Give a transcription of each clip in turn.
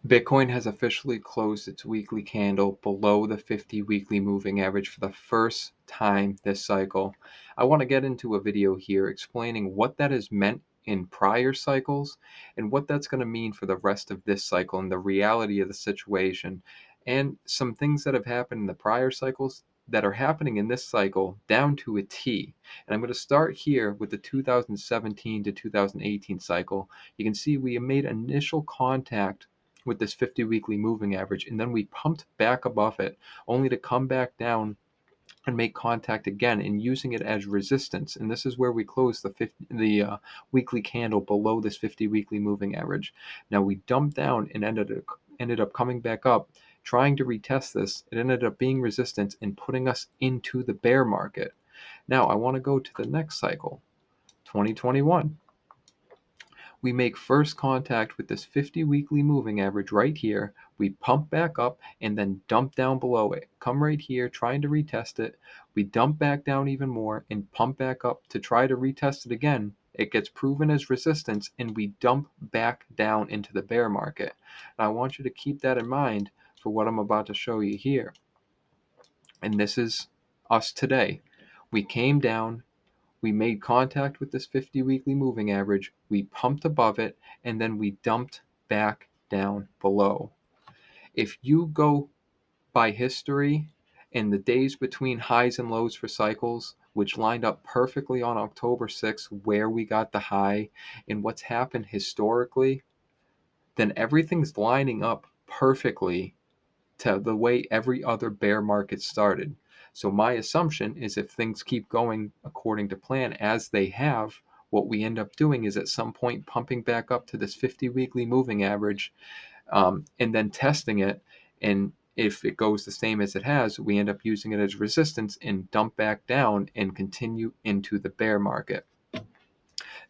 Bitcoin has officially closed its weekly candle below the 50 weekly moving average for the first time this cycle. I want to get into a video here explaining what that has meant in prior cycles and what that's going to mean for the rest of this cycle and the reality of the situation, and some things that have happened in the prior cycles that are happening in this cycle down to a T. And I'm going to start here with the 2017 to 2018 cycle. You can see we made initial contact with this 50 weekly moving average, and then we pumped back above it only to come back down and make contact again and using it as resistance. And this is where we closed the weekly candle below this 50 weekly moving average. Now we dumped down and ended up coming back up, trying to retest this. It ended up being resistance and putting us into the bear market. Now I want to go to the next cycle, 2021. We make first contact with this 50 weekly moving average right here. We pump back up and then dump down below it. Come right here trying to retest it. We dump back down even more and pump back up to try to retest it again. It gets proven as resistance and we dump back down into the bear market. Now I want you to keep that in mind for what I'm about to show you here. And this is us today. We came down, we made contact with this 50 weekly moving average, we pumped above it, and then we dumped back down below. If you go by history and the days between highs and lows for cycles, which lined up perfectly on October 6th, where we got the high, and what's happened historically, then everything's lining up perfectly to the way every other bear market started. So my assumption is if things keep going according to plan as they have, what we end up doing is at some point pumping back up to this 50 weekly moving average, and then testing it. And if it goes the same as it has, we end up using it as resistance and dump back down and continue into the bear market.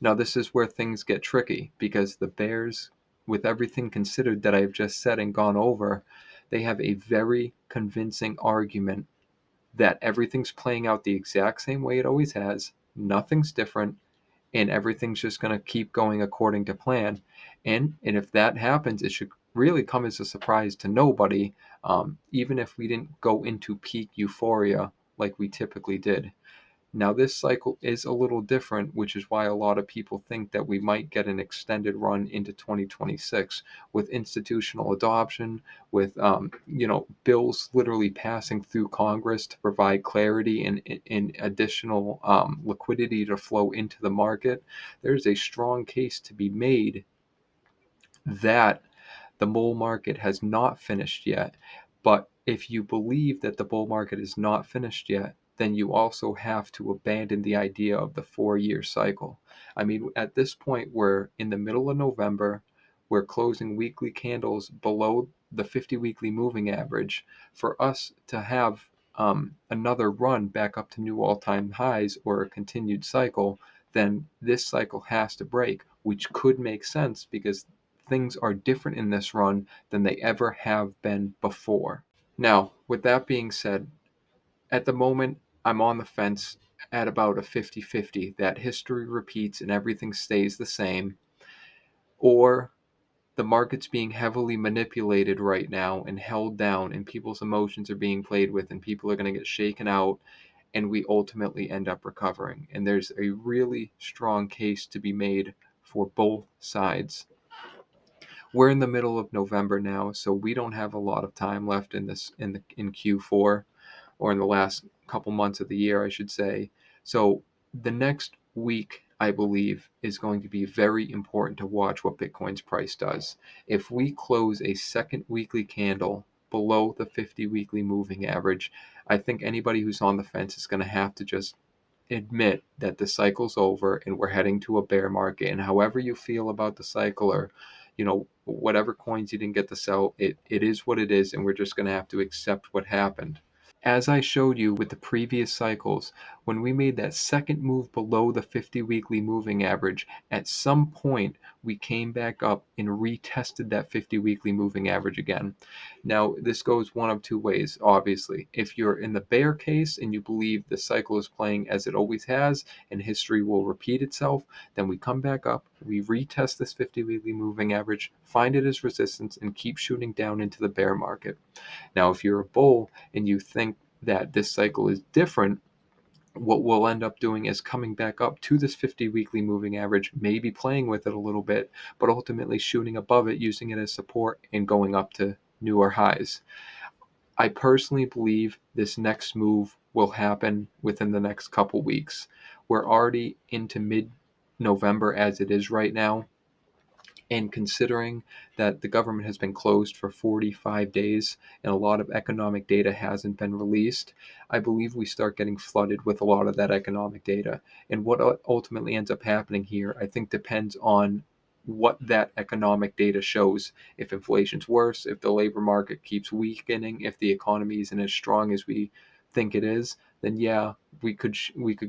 Now, this is where things get tricky because the bears, with everything considered that I've just said and gone over, they have a very convincing argument that everything's playing out the exact same way it always has, nothing's different, and everything's just going to keep going according to plan. And if that happens, it should really come as a surprise to nobody, even if we didn't go into peak euphoria like we typically did. Now, this cycle is a little different, which is why a lot of people think that we might get an extended run into 2026 with institutional adoption, with bills literally passing through Congress to provide clarity and additional liquidity to flow into the market. There's a strong case to be made that the bull market has not finished yet. But if you believe that the bull market is not finished yet, then you also have to abandon the idea of the 4-year cycle. I mean, at this point, we're in the middle of November. We're closing weekly candles below the 50 weekly moving average. For us to have another run back up to new all-time highs or a continued cycle, then this cycle has to break, which could make sense because things are different in this run than they ever have been before. Now, with that being said, at the moment, I'm on the fence at about a 50-50 that history repeats and everything stays the same, or the market's being heavily manipulated right now and held down, and people's emotions are being played with, and people are going to get shaken out, and we ultimately end up recovering. And there's a really strong case to be made for both sides. We're in the middle of November now, so we don't have a lot of time left in Q4, or in the last couple months of the year, I should say. So the next week, I believe, is going to be very important to watch what Bitcoin's price does. If we close a second weekly candle below the 50 weekly moving average, I think anybody who's on the fence is going to have to just admit that the cycle's over and we're heading to a bear market. And however you feel about the cycle, or whatever coins you didn't get to sell, it is what it is, and we're just going to have to accept what happened. As I showed you with the previous cycles, when we made that second move below the 50 weekly moving average, at some point we came back up and retested that 50 weekly moving average again. Now, this goes one of two ways, obviously. If you're in the bear case and you believe the cycle is playing as it always has and history will repeat itself, then we come back up, we retest this 50 weekly moving average, find it as resistance, and keep shooting down into the bear market. Now, if you're a bull and you think that this cycle is different, what we'll end up doing is coming back up to this 50 weekly moving average, maybe playing with it a little bit, but ultimately shooting above it, using it as support, and going up to newer highs. I personally believe this next move will happen within the next couple weeks. We're already into mid November as it is right now. And considering that the government has been closed for 45 days and a lot of economic data hasn't been released, I believe we start getting flooded with a lot of that economic data. And what ultimately ends up happening here, I think, depends on what that economic data shows. If inflation's worse, if the labor market keeps weakening, if the economy isn't as strong as we think it is, then yeah, we could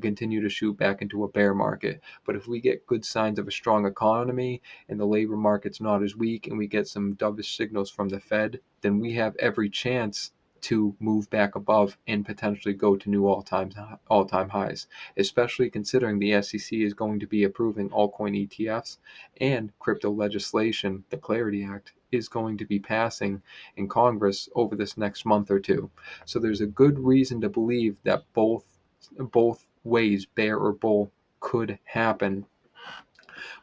continue to shoot back into a bear market. But if we get good signs of a strong economy and the labor market's not as weak and we get some dovish signals from the Fed, then we have every chance to move back above and potentially go to new all-time highs, especially considering the SEC is going to be approving altcoin ETFs and crypto legislation. The Clarity Act is going to be passing in Congress over this next month or two. So there's a good reason to believe that both ways, bear or bull, could happen,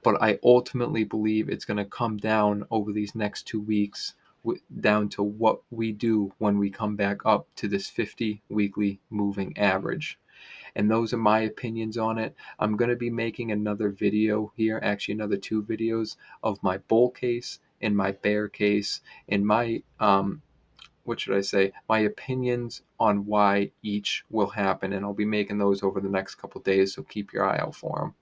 but I ultimately believe it's going to come down over these next 2 weeks, down to what we do when we come back up to this 50 weekly moving average. And those are my opinions on it. I'm going to be making another video here, actually another two videos of my bull case and my bear case and my what should I say, my opinions on why each will happen, and I'll be making those over the next couple days, so keep your eye out for them.